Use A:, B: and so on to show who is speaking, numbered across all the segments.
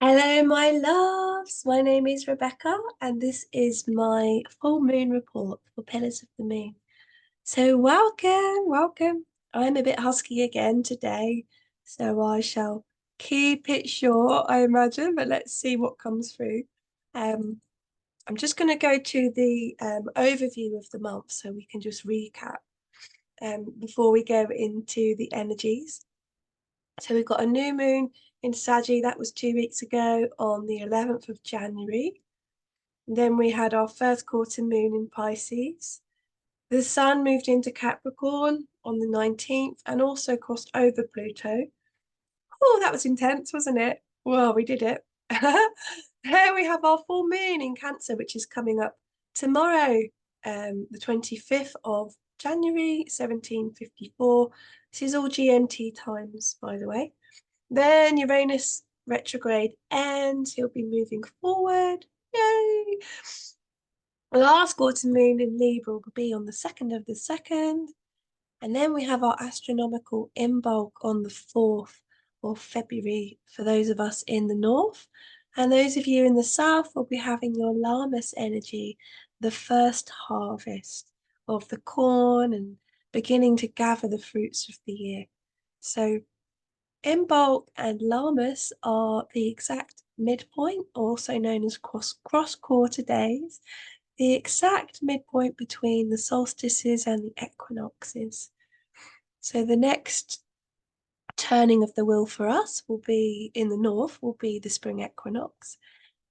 A: Hello, my loves. My name is Rebecca, and this is my full moon report for Pillars of the Moon. So, welcome. I'm a bit husky again today, so I shall keep it short, I imagine, but let's see what comes through. Um, I'm just going to go to the overview of the month so we can just recap before we go into the energies. So we've got a new moon in Saggy, that was 2 weeks ago on the 11th of January. And then we had our first quarter moon in Pisces. The sun moved into Capricorn on the 19th and also crossed over Pluto. Oh, that was intense, wasn't it? Well, we did it. Here we have our full moon in Cancer, which is coming up tomorrow, the 25th of January, 1754. This is all GMT times, by the way. Then Uranus retrograde ends. He'll be moving forward. Yay! The last quarter moon in Libra will be on the 2nd of the 2nd. And then we have our astronomical Imbolc on the 4th of February for those of us in the north. And those of you in the south will be having your Lammas energy, the first harvest of the corn and beginning to gather the fruits of the year. So Imbolc and Lammas are the exact midpoint, also known as cross-quarter days, the exact midpoint between the solstices and the equinoxes. So the next turning of the wheel for us will be in the north, will be the spring equinox,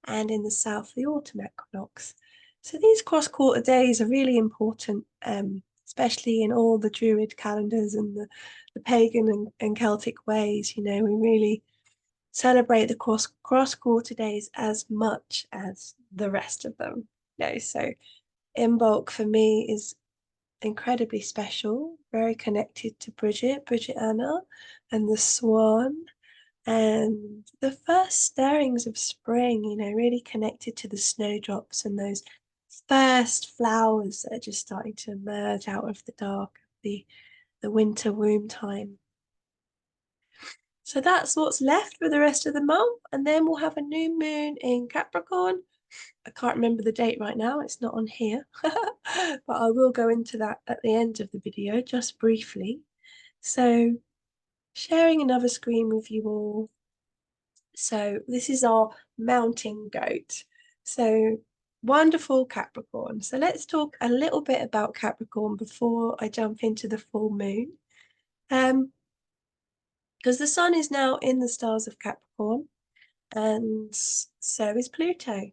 A: and in the south, the autumn equinox. So these cross-quarter days are really important, especially in all the Druid calendars and the pagan and Celtic ways. We really celebrate the cross-quarter days as much as the rest of them. So Imbolc for me is incredibly special, very connected to Bridget Anna, and the swan, and the first stirrings of spring, really connected to the snowdrops and those first flowers that are just starting to emerge out of the dark of the winter womb time. So that's what's left for the rest of the month. And then we'll have a new moon in Capricorn. I can't remember the date right now. It's not on here. But I will go into that at the end of the video, just briefly. So sharing another screen with you all. So this is our mountain goat. So wonderful Capricorn. So let's talk a little bit about Capricorn before I jump into the full moon. Because the sun is now in the stars of Capricorn, and so is Pluto.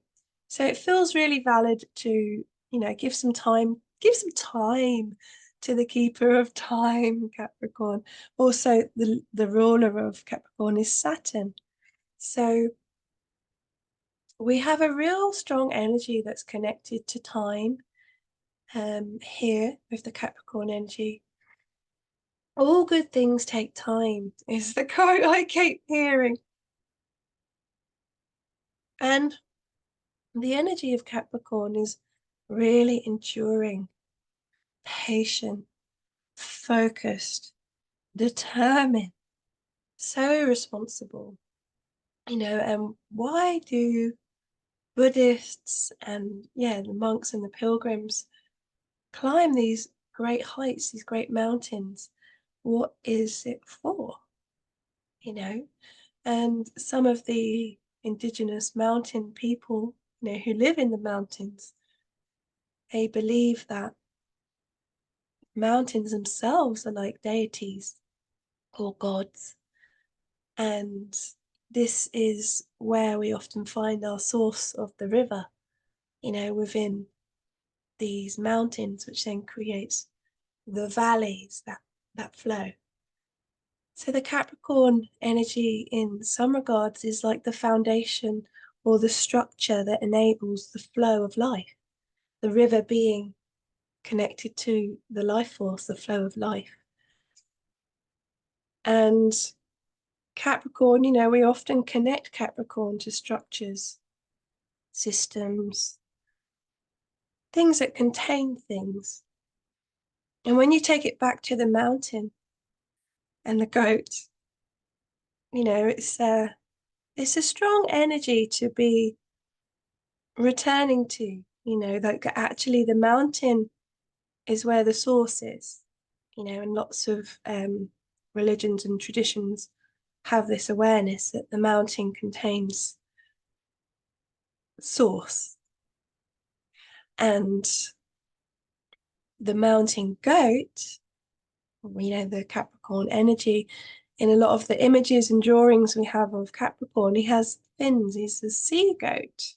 A: So it feels really valid to, give some time to the keeper of time, Capricorn. Also, the ruler of Capricorn is Saturn. So we have a real strong energy that's connected to time here with the Capricorn energy. All good things take time, is the quote I keep hearing. And the energy of Capricorn is really enduring, patient, focused, determined, so responsible. And why do Buddhists and the monks and the pilgrims climb these great heights, these great mountains? What is it for? And some of the indigenous mountain people, who live in the mountains, they believe that mountains themselves are like deities or gods. And this is where we often find our source of the river, within these mountains, which then creates the valleys that flow. So the Capricorn energy in some regards is like the foundation or the structure that enables the flow of life, the river being connected to the life force, the flow of life. And Capricorn, we often connect Capricorn to structures, systems, things that contain things. And when you take it back to the mountain and the goat, it's it's a strong energy to be returning to, like actually the mountain is where the source is, and lots of religions and traditions have this awareness that the mountain contains source. And the mountain goat, the Capricorn energy, in a lot of the images and drawings we have of Capricorn, he has fins, he's a sea goat.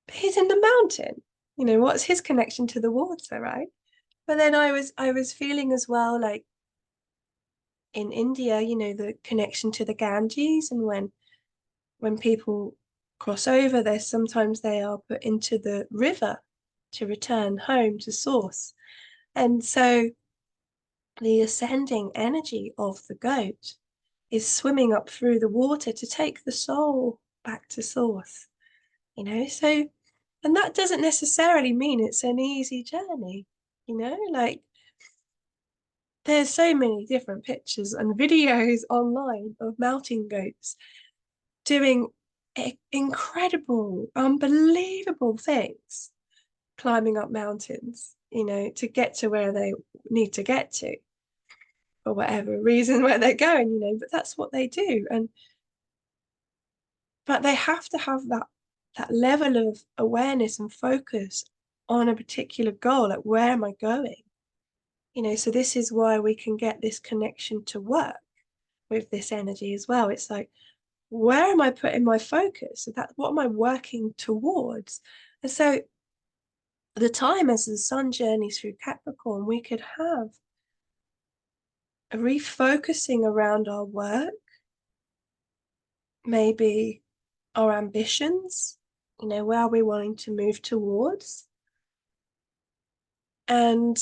A: But he's in the mountain. What's his connection to the water, right? But then I was feeling as well, like in India, the connection to the Ganges, and when people cross over, sometimes they are put into the river to return home to source. And so the ascending energy of the goat is swimming up through the water to take the soul back to source, so, and that doesn't necessarily mean it's an easy journey, like there's so many different pictures and videos online of mountain goats doing incredible, unbelievable things, climbing up mountains, to get to where they need to get to, for whatever reason where they're going, but that's what they do. But they have to have that level of awareness and focus on a particular goal, like where am I going? So this is why we can get this connection to work with this energy as well. It's like, where am I putting my focus? What am I working towards? And so the time as the sun journeys through Capricorn, we could have a refocusing around our work, maybe our ambitions, where are we wanting to move towards? And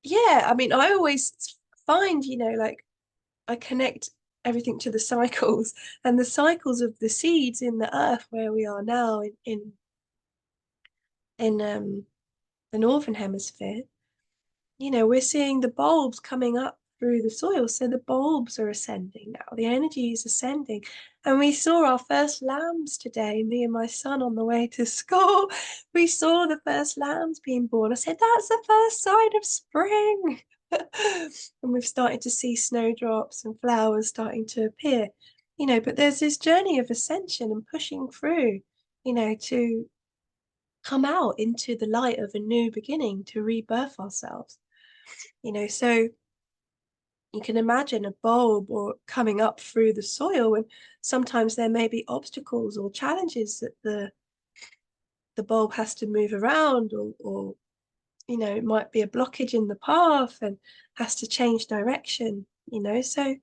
A: yeah, I mean, I always find, like I connect everything to the cycles and the cycles of the seeds in the earth where we are now in the northern hemisphere. We're seeing the bulbs coming up through the soil. So the bulbs are ascending now. The energy is ascending. And we saw our first lambs today, me and my son on the way to school. We saw the first lambs being born. I said, that's the first sign of spring. And we've started to see snowdrops and flowers starting to appear, but there's this journey of ascension and pushing through, to come out into the light of a new beginning, to rebirth ourselves, so you can imagine a bulb or coming up through the soil, and sometimes there may be obstacles or challenges that the bulb has to move around, or it might be a blockage in the path and has to change direction, so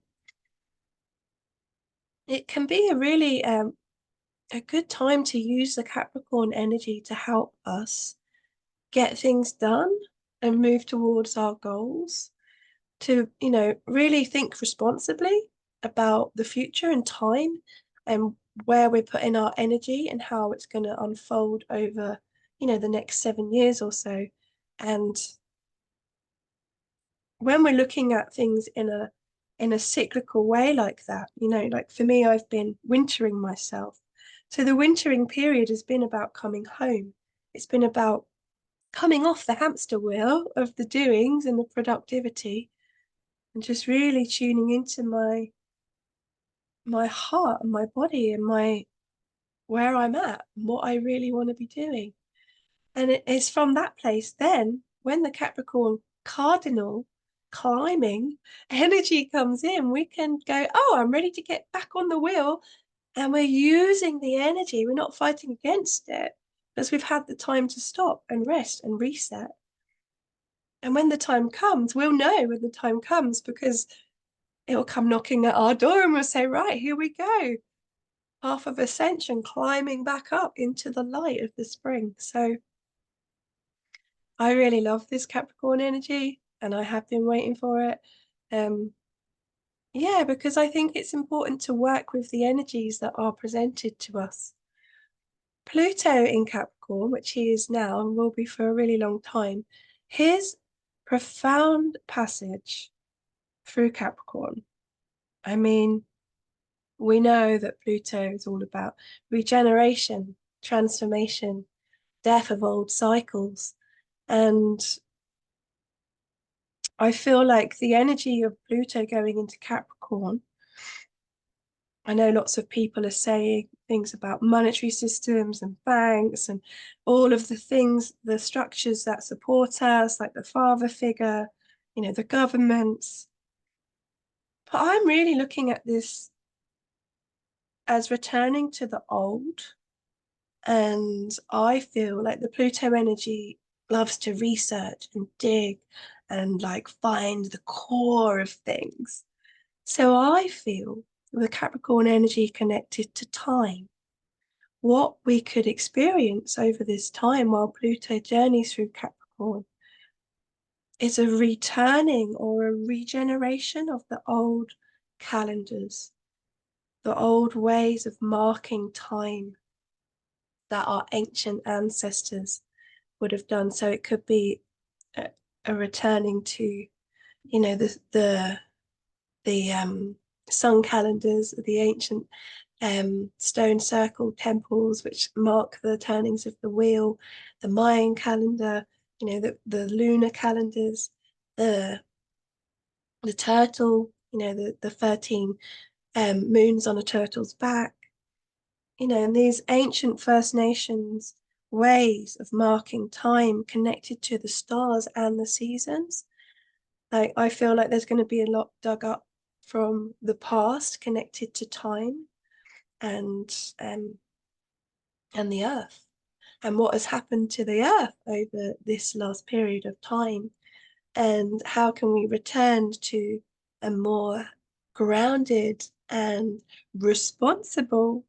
A: it can be a really a good time to use the Capricorn energy to help us get things done and move towards our goals, to, really think responsibly about the future and time and where we're putting our energy and how it's going to unfold over, the next 7 years or so. And when we're looking at things in a cyclical way like that, like for me, I've been wintering myself. So the wintering period has been about coming home. It's been about coming off the hamster wheel of the doings and the productivity, and just really tuning into my heart and my body and my where I'm at and what I really want to be doing. And it is from that place then when the Capricorn cardinal climbing energy comes in, we can go, oh, I'm ready to get back on the wheel. And we're using the energy. We're not fighting against it because we've had the time to stop and rest and reset. And when the time comes, we'll know when the time comes, because it will come knocking at our door and we'll say, right, here we go. Path of ascension, climbing back up into the light of the spring. So I really love this Capricorn energy and I have been waiting for it. Yeah, because I think it's important to work with the energies that are presented to us. Pluto in Capricorn, which he is now and will be for a really long time, his profound passage through Capricorn I mean, we know that Pluto is all about regeneration, transformation, death of old cycles. And I feel like the energy of Pluto going into Capricorn, I know lots of people are saying things about monetary systems and banks and all of the things, the structures that support us, like the father figure, the governments. But I'm really looking at this as returning to the old. And I feel like the Pluto energy loves to research and dig and like find the core of things. So I feel the Capricorn energy connected to time, what we could experience over this time while Pluto journeys through Capricorn is a returning or a regeneration of the old calendars, the old ways of marking time that our ancient ancestors would have done. So it could be a returning to, the sun calendars, the ancient stone circle temples, which mark the turnings of the wheel, the Mayan calendar, the lunar calendars, the the turtle, the 13 moons on a turtle's back, and these ancient First Nations ways of marking time connected to the stars and the seasons. Like, I feel like there's going to be a lot dug up from the past connected to time and um and the earth and what has happened to the earth over this last period of time, and how can we return to a more grounded and responsible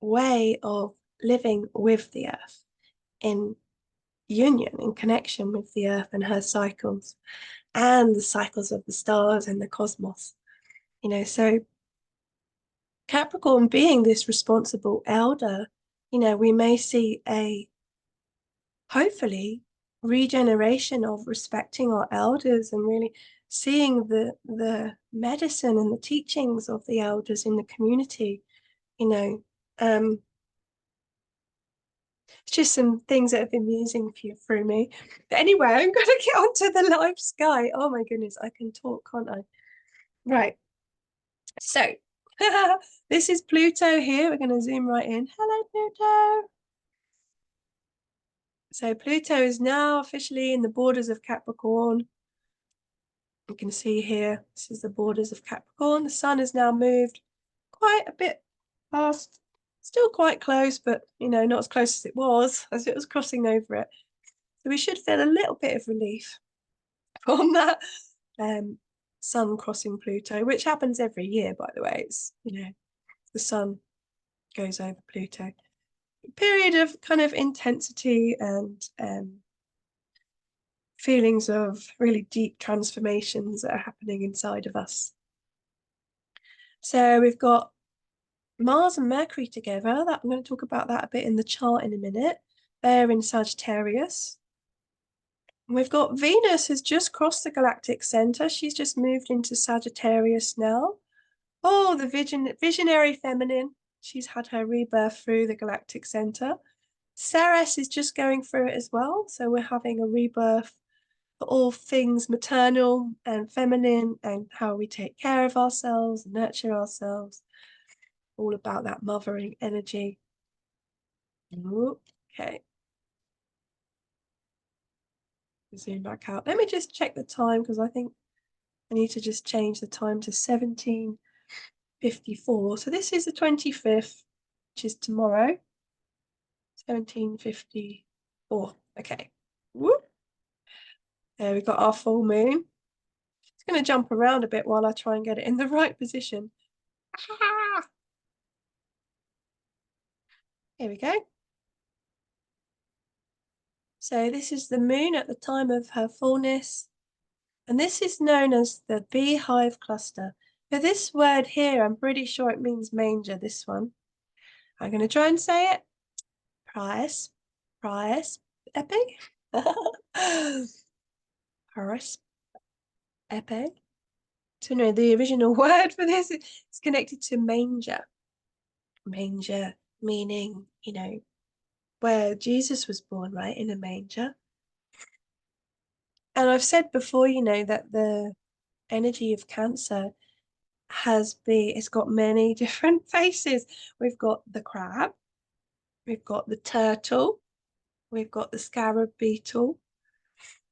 A: way of living with the earth, in union, in connection with the earth and her cycles and the cycles of the stars and the cosmos. So Capricorn being this responsible elder, we may see a, hopefully, regeneration of respecting our elders and really seeing the medicine and the teachings of the elders in the community. you know um it's just some things that have been musing through me. But anyway, I'm going to get onto the live sky. Oh my goodness, I can talk, can't I? Right, so this is Pluto here. We're going to zoom right in. Hello, Pluto. So Pluto is now officially in the borders of Capricorn. You can see here, this is the borders of Capricorn. The sun has now moved quite a bit past, still quite close, but not as close as it was crossing over it. So we should feel a little bit of relief from that um, sun crossing Pluto, which happens every year, by the way. It's, the sun goes over Pluto. Period of kind of intensity and feelings of really deep transformations that are happening inside of us. So we've got Mars and Mercury together. That I'm going to talk about that a bit in the chart in a minute. They're in Sagittarius. We've got Venus has just crossed the galactic center. She's just moved into Sagittarius now. Oh, the visionary feminine. She's had her rebirth through the galactic center. Ceres is just going through it as well. So we're having a rebirth for all things maternal and feminine and how we take care of ourselves, nurture ourselves. All about that mothering energy. Okay. Zoom back out. Let me just check the time because I think I need to just change the time to 17:54. So this is the 25th, which is tomorrow. 17:54. Okay. Whoop. There we got our full moon. It's going to jump around a bit while I try and get it in the right position. Ah! Here we go. So this is the moon at the time of her fullness. And this is known as the beehive cluster. Now this word here, I'm pretty sure it means manger, this one. I'm going to try and say it. Price, epi. Price, epi. So no, the original word for this is connected to manger. Manger meaning, where Jesus was born, right, in a manger. And I've said before, that the energy of Cancer it's got many different faces. We've got the crab, we've got the turtle, we've got the scarab beetle.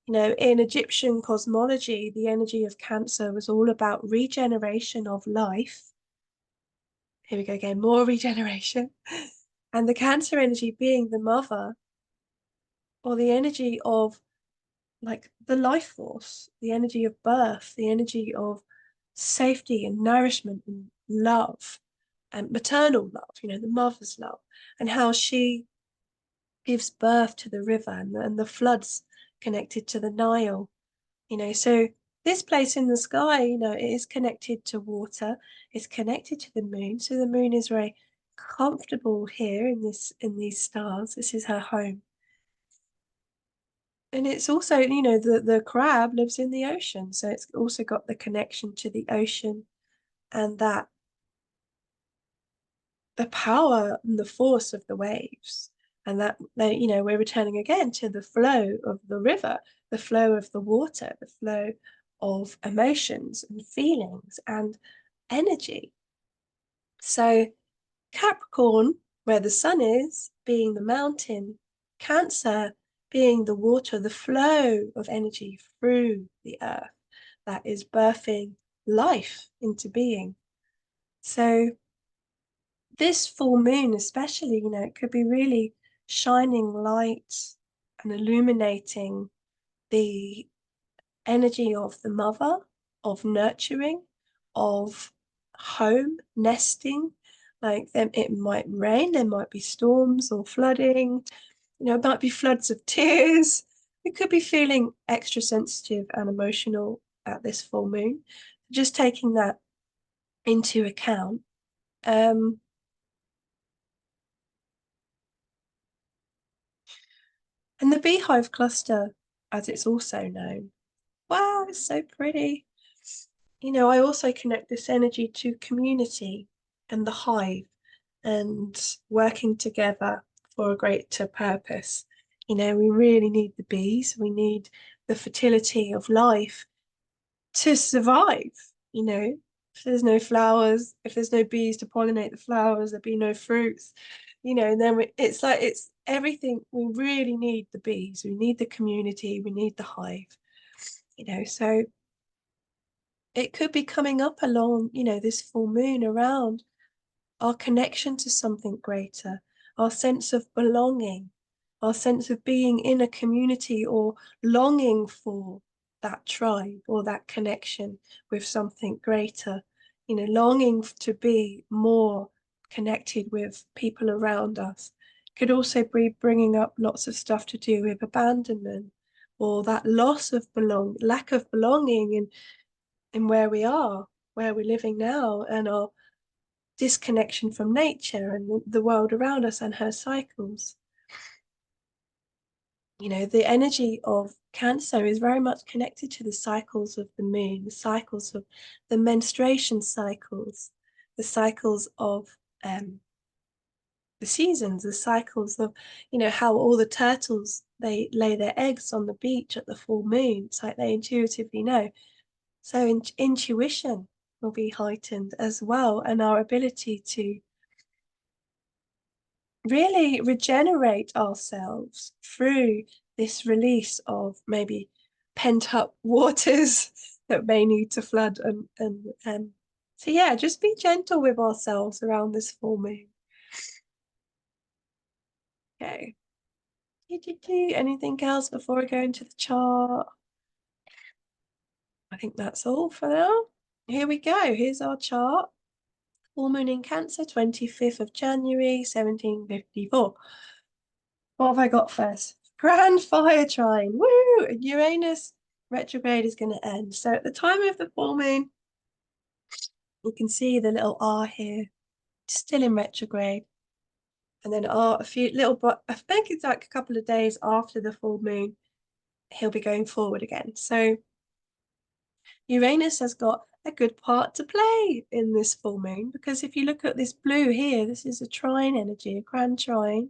A: In Egyptian cosmology, the energy of Cancer was all about regeneration of life. Here we go again, more regeneration. And the Cancer energy being the mother, or the energy of like the life force, the energy of birth, the energy of safety and nourishment and love and maternal love, the mother's love, and how she gives birth to the river and the floods connected to the Nile. So this place in the sky, it is connected to water, it's connected to the moon. So the moon is very comfortable here in these stars. This is her home. And it's also, the crab lives in the ocean. So it's also got the connection to the ocean and that the power and the force of the waves. And that, we're returning again to the flow of the river, the flow of the water, the flow of emotions and feelings and energy. So Capricorn, where the sun is, being the mountain, Cancer being the water, the flow of energy through the earth that is birthing life into being. So this full moon especially, it could be really shining light and illuminating the energy of the mother, of nurturing, of home, nesting. Like then it might rain, there might be storms or flooding, it might be floods of tears. We could be feeling extra sensitive and emotional at this full moon. Just taking that into account. Um, and the beehive cluster, as it's also known. Wow, it's so pretty. I also connect this energy to community and the hive and working together for a greater purpose. We really need the bees, we need the fertility of life to survive. If there's no flowers, if there's no bees to pollinate the flowers, there'd be no fruits, and then it's everything. We really need the bees, we need the community, we need the hive, so it could be coming up along, this full moon around our connection to something greater, our sense of belonging, our sense of being in a community or longing for that tribe or that connection with something greater, longing to be more connected with people around us. Could also be bringing up lots of stuff to do with abandonment or that loss of lack of belonging in where we are, where we're living now, and our disconnection from nature and the world around us and her cycles. The energy of Cancer is very much connected to the cycles of the moon, the cycles of the menstruation cycles, the cycles of the seasons, the cycles of, how all the turtles, they lay their eggs on the beach at the full moon. It's like they intuitively know. So intuition will be heightened as well, and our ability to really regenerate ourselves through this release of maybe pent up waters that may need to flood and so yeah, just be gentle with ourselves around this full moon. Okay. Anything else before I go into the chart? I think that's all for now. Here we go. Here's our chart. Full moon in Cancer, 25th of January, 1754. What have I got first? Grand fire trine. Woo! And Uranus retrograde is going to end. So at the time of the full moon, you can see the little R here, still in retrograde. And then a few little, but I think it's like a couple of days after the full moon, he'll be going forward again. So Uranus has got a good part to play in this full moon, because if you look at this blue here, this is a trine energy, a grand trine.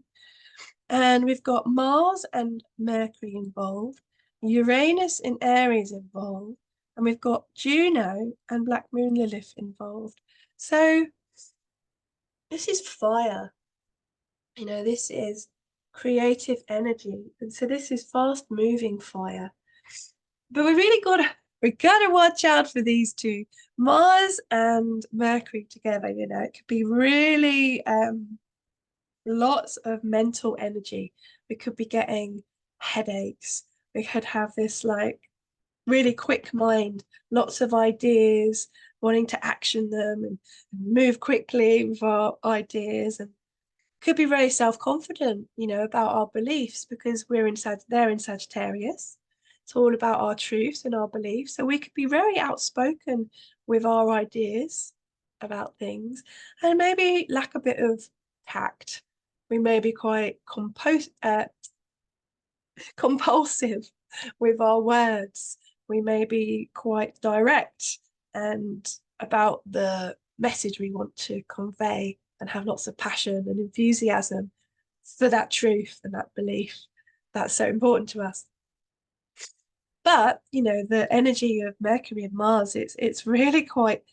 A: And we've got Mars and Mercury involved, Uranus in Aries involved, and we've got Juno and Black Moon Lilith involved. So this is fire. This is creative energy. And so this is fast moving fire. But we gotta watch out for these two. Mars and Mercury together, it could be really lots of mental energy. We could be getting headaches. We could have this like really quick mind, lots of ideas, wanting to action them and move quickly with our ideas, and could be very self-confident, about our beliefs, because they're in Sagittarius. It's all about our truths and our beliefs. So we could be very outspoken with our ideas about things, and maybe lack a bit of tact. We may be quite compulsive with our words. We may be quite direct and about the message we want to convey, and have lots of passion and enthusiasm for that truth and that belief that's so important to us. But the energy of Mercury and Mars, it's really quite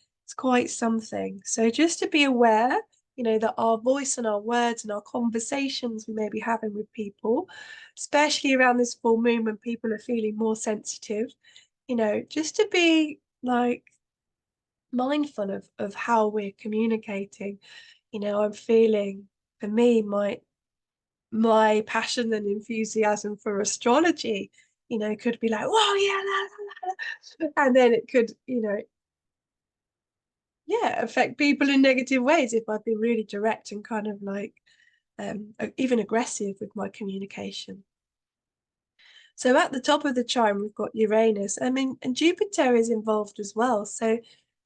A: something. So just to be aware, that our voice and our words and our conversations we may be having with people, especially around this full moon when people are feeling more sensitive, just to be like mindful of how we're communicating. I'm feeling, for me, my passion and enthusiasm for astrology, could be like, whoa, yeah, la, la, la. And then it could, yeah, affect people in negative ways if I've been really direct and kind of like even aggressive with my communication. So at the top of the chime, we've got Uranus. I mean, and Jupiter is involved as well. So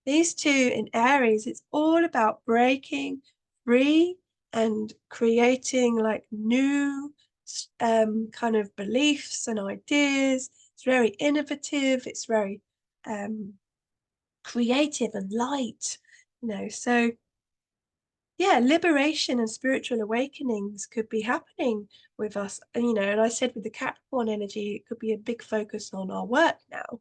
A: these two in Aries, it's all about breaking free and creating like new kind of beliefs and ideas. It's very innovative. It's very creative and light, so yeah, liberation and spiritual awakenings could be happening with us. And I said with the Capricorn energy, it could be a big focus on our work now.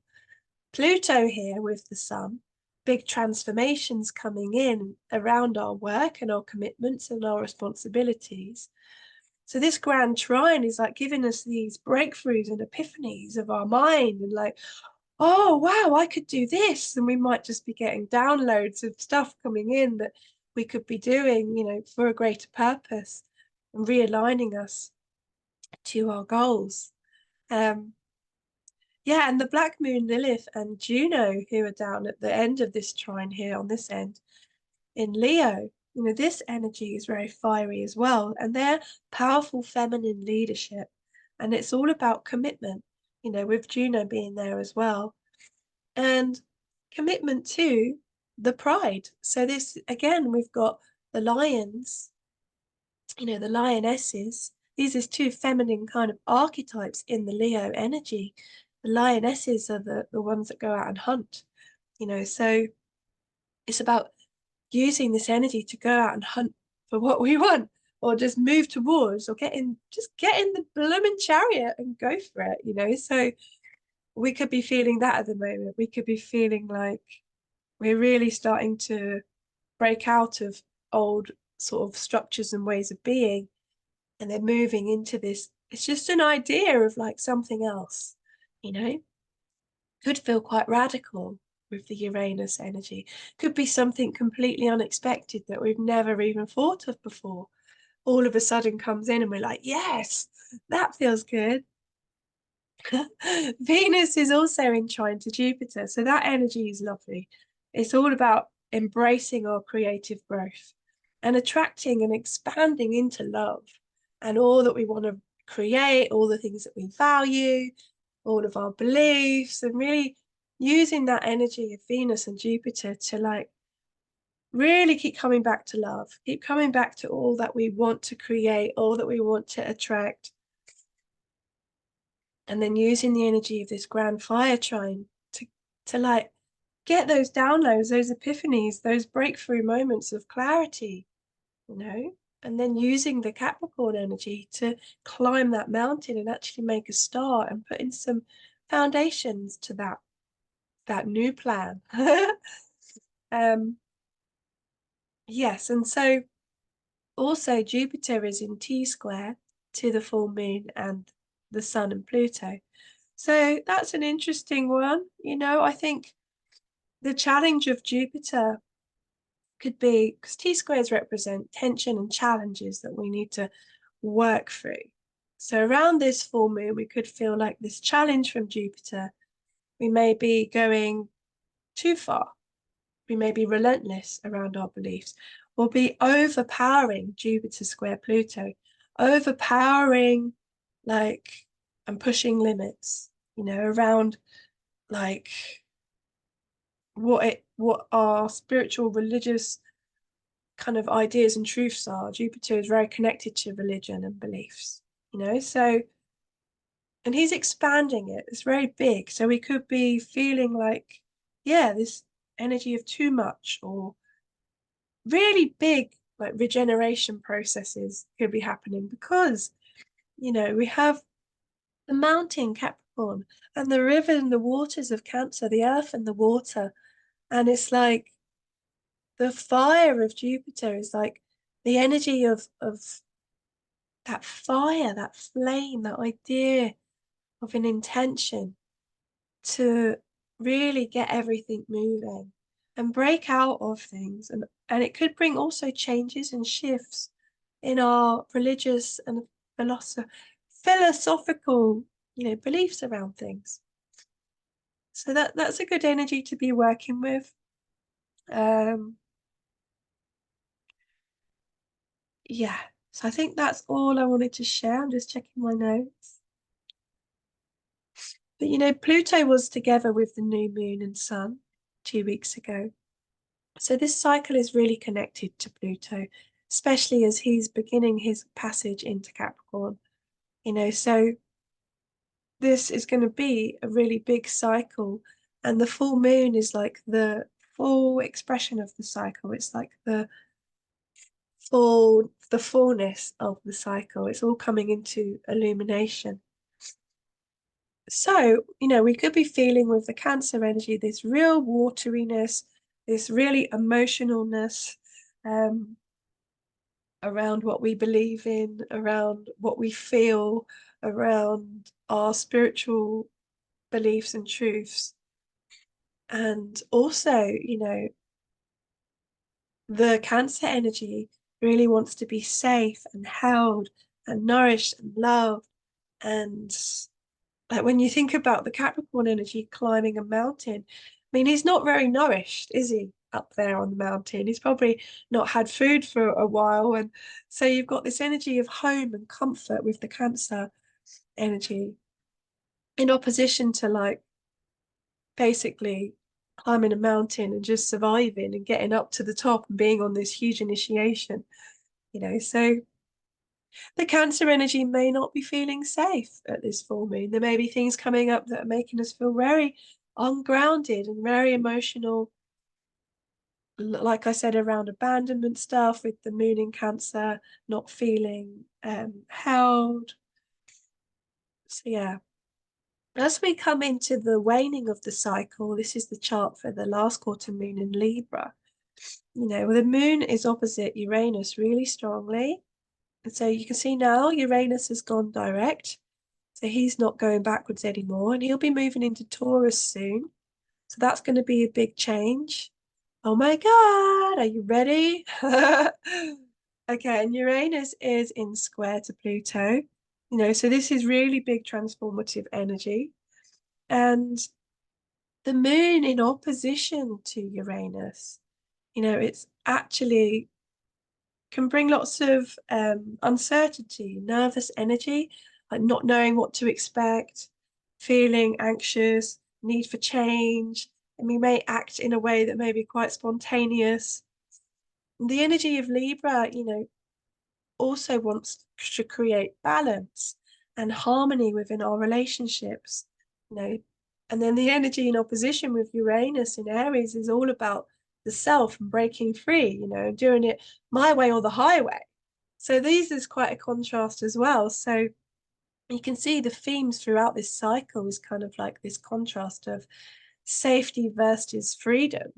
A: Pluto here with the sun, big transformations coming in around our work and our commitments and our responsibilities. So this grand trine is like giving us these breakthroughs and epiphanies of our mind, and like, oh, wow, I could do this. And we might just be getting downloads of stuff coming in that we could be doing, for a greater purpose, and realigning us to our goals. Yeah, and the Black Moon, Lilith, and Juno, who are down at the end of this trine here on this end in Leo, this energy is very fiery as well. And they're powerful feminine leadership. And it's all about commitment, with Juno being there as well. And commitment to the pride. So this, again, we've got the lions, the lionesses. These are two feminine kind of archetypes in the Leo energy. The lionesses are the ones that go out and hunt, so it's about using this energy to go out and hunt for what we want, or just move towards, or get in the blooming chariot and go for it, so we could be feeling that at the moment. We could be feeling like we're really starting to break out of old sort of structures and ways of being, and they're moving into this. It's just an idea of like something else, could feel quite radical with the Uranus energy. Could be something completely unexpected that we've never even thought of before. All of a sudden comes in and we're like, yes, that feels good. Venus is also in trine to Jupiter, so that energy is lovely. It's all about embracing our creative growth and attracting and expanding into love and all that we want to create, all the things that we value, all of our beliefs, and really using that energy of Venus and Jupiter to like really keep coming back to love, keep coming back to all that we want to create, all that we want to attract. And then using the energy of this grand fire trine to like get those downloads, those epiphanies, those breakthrough moments of clarity, you know, and then using the Capricorn energy to climb that mountain and actually make a start and put in some foundations to that new plan. Yes, and so also Jupiter is in T square to the full moon and the sun and Pluto. So that's an interesting one. I think the challenge of Jupiter could be because T squares represent tension and challenges that we need to work through. So around this full moon, we could feel like this challenge from Jupiter. We may be going too far. We may be relentless around our beliefs, or be overpowering Jupiter square Pluto, overpowering like and pushing limits, around like what our spiritual religious kind of ideas and truths are. Jupiter is very connected to religion and beliefs, so, and he's expanding it. It's very big. So we could be feeling like, yeah, this energy of too much, or really big like regeneration processes could be happening because, we have the mountain Capricorn and the river and the waters of Cancer, the earth and the water. And it's like the fire of Jupiter is like the energy of that fire, that flame, that idea of an intention to really get everything moving and break out of things. And it could bring also changes and shifts in our religious and philosophical, beliefs around things. So that's a good energy to be working with. Yeah, so I think that's all I wanted to share. I'm just checking my notes. But Pluto was together with the new moon and sun 2 weeks ago. So this cycle is really connected to Pluto, especially as he's beginning his passage into Capricorn. So this is going to be a really big cycle, and the full moon is like the full expression of the cycle. It's like the fullness of the cycle. It's all coming into illumination. So, we could be feeling with the Cancer energy this real wateriness, this really emotionalness around what we believe in, around what we feel, around our spiritual beliefs and truths. And also, the Cancer energy really wants to be safe and held and nourished and loved. And like when you think about the Capricorn energy climbing a mountain, I mean, he's not very nourished, is he, up there on the mountain? He's probably not had food for a while. And so you've got this energy of home and comfort with the Cancer energy in opposition to like basically climbing a mountain and just surviving and getting up to the top and being on this huge initiation, So the Cancer energy may not be feeling safe at this full moon. There may be things coming up that are making us feel very ungrounded and very emotional. Like I said, around abandonment stuff with the moon in Cancer, not feeling held. So yeah. As we come into the waning of the cycle, this is the chart for the last quarter moon in Libra. The moon is opposite Uranus really strongly. And so you can see now Uranus has gone direct. So he's not going backwards anymore, and he'll be moving into Taurus soon. So that's going to be a big change. Oh my God, are you ready? Okay, and Uranus is in square to Pluto. So this is really big transformative energy. And the moon in opposition to Uranus, it's actually can bring lots of uncertainty, nervous energy, like not knowing what to expect, feeling anxious, need for change, and we may act in a way that may be quite spontaneous. The energy of Libra, also wants to create balance and harmony within our relationships, And then the energy in opposition with Uranus in Aries is all about the self and breaking free, doing it my way or the highway. So these is quite a contrast as well. So you can see the themes throughout this cycle is kind of like this contrast of safety versus freedom,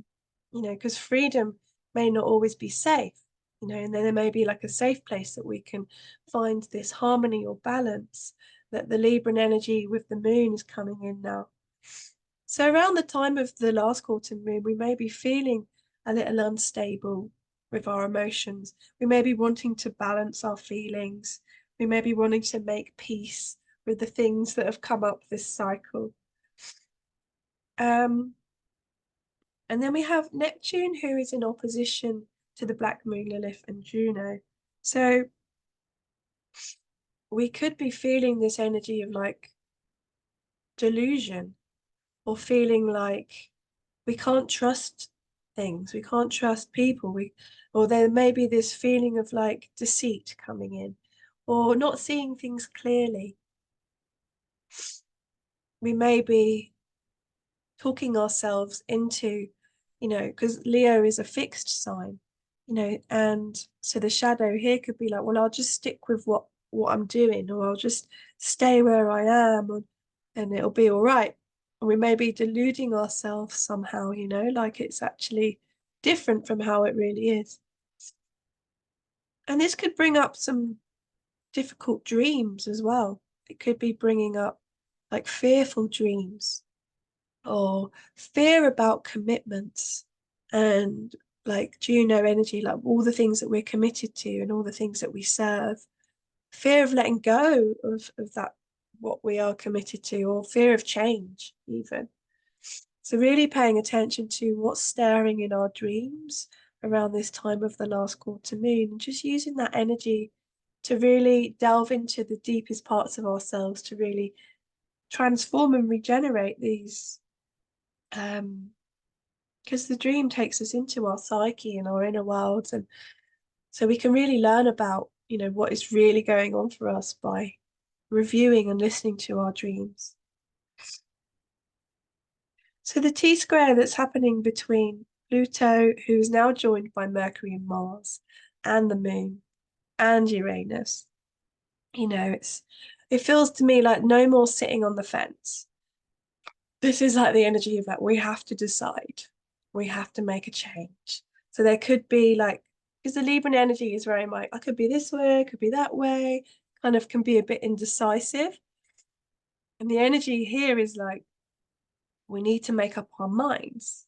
A: because freedom may not always be safe, and then there may be like a safe place that we can find this harmony or balance that the Libran energy with the moon is coming in now. So around the time of the last quarter moon, we may be feeling a little unstable with our emotions. We may be wanting to balance our feelings. We may be wanting to make peace with the things that have come up this cycle. And then we have Neptune, who is in opposition to the Black Moon, Lilith, and Juno. So we could be feeling this energy of like delusion, or feeling like we can't trust things, we can't trust people, or there may be this feeling of like deceit coming in, or not seeing things clearly. We may be talking ourselves into, because Leo is a fixed sign, and so the shadow here could be like, well, I'll just stick with what I'm doing, or I'll just stay where I am, and it'll be all right. And we may be deluding ourselves somehow, like it's actually different from how it really is. And this could bring up some difficult dreams as well. It could be bringing up like fearful dreams, or fear about commitments, and like Juno energy, like all the things that we're committed to and all the things that we serve, fear of letting go of that, what we are committed to, or fear of change even. So really paying attention to what's stirring in our dreams around this time of the last quarter moon, and just using that energy to really delve into the deepest parts of ourselves to really transform and regenerate these, because the dream takes us into our psyche and our inner worlds, and so we can really learn about what is really going on for us by reviewing and listening to our dreams. So the T-square that's happening between Pluto, who's now joined by Mercury and Mars, and the moon and Uranus, it feels to me like no more sitting on the fence. This is like the energy of that we have to decide, we have to make a change. So there could be like, because the Libran energy is very much, I could be this way, I could be that way, kind of can be a bit indecisive. And the energy here is like, we need to make up our minds.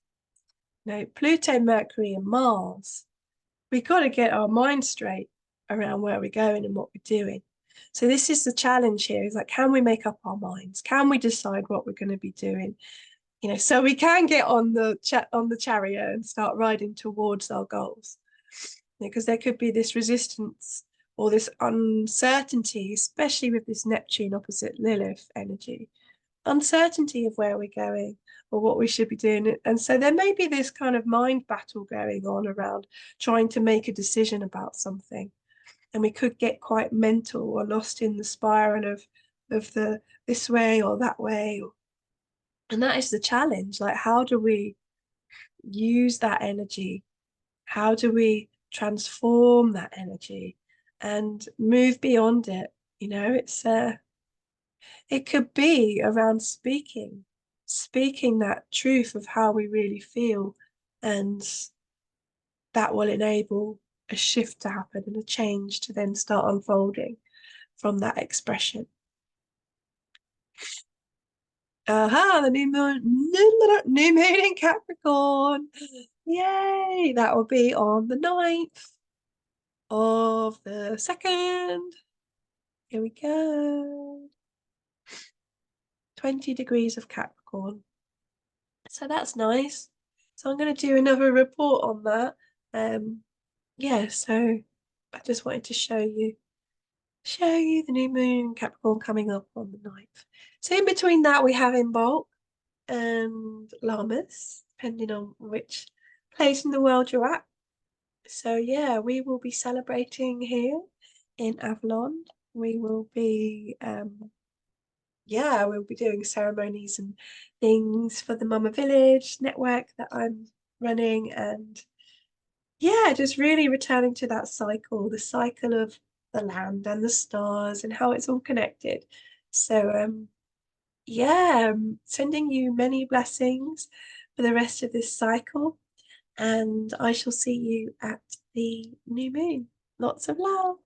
A: Pluto, Mercury, and Mars, we got to get our mind straight around where we're going and what we're doing. So this is the challenge here, is like, can we make up our minds? Can we decide what we're going to be doing? So we can get on the chariot and start riding towards our goals. Because there could be this resistance or this uncertainty, especially with this Neptune opposite Lilith energy, uncertainty of where we're going or what we should be doing. And so there may be this kind of mind battle going on around trying to make a decision about something. And we could get quite mental or lost in the spiral of the this way or that way. And that is the challenge. Like, how do we use that energy? How do we transform that energy and move beyond it? It could be around speaking that truth of how we really feel, and that will enable a shift to happen and a change to then start unfolding from that expression. The new moon in Capricorn. Yay! That will be on the 9th of the 2nd. Here we go. 20 degrees of Capricorn. So that's nice. So I'm going to do another report on that. Yeah, so I just wanted to show you the new moon Capricorn coming up on the 9th. So in between that, we have Imbolc and Lammas, depending on which place in the world you're at. So yeah, we will be celebrating here in Avalon. We will be yeah, we'll be doing ceremonies and things for the Mama Village network that I'm running, and yeah, just really returning to that cycle, the cycle of the land and the stars and how it's all connected. So, yeah, sending you many blessings for the rest of this cycle, and I shall see you at the new moon. Lots of love.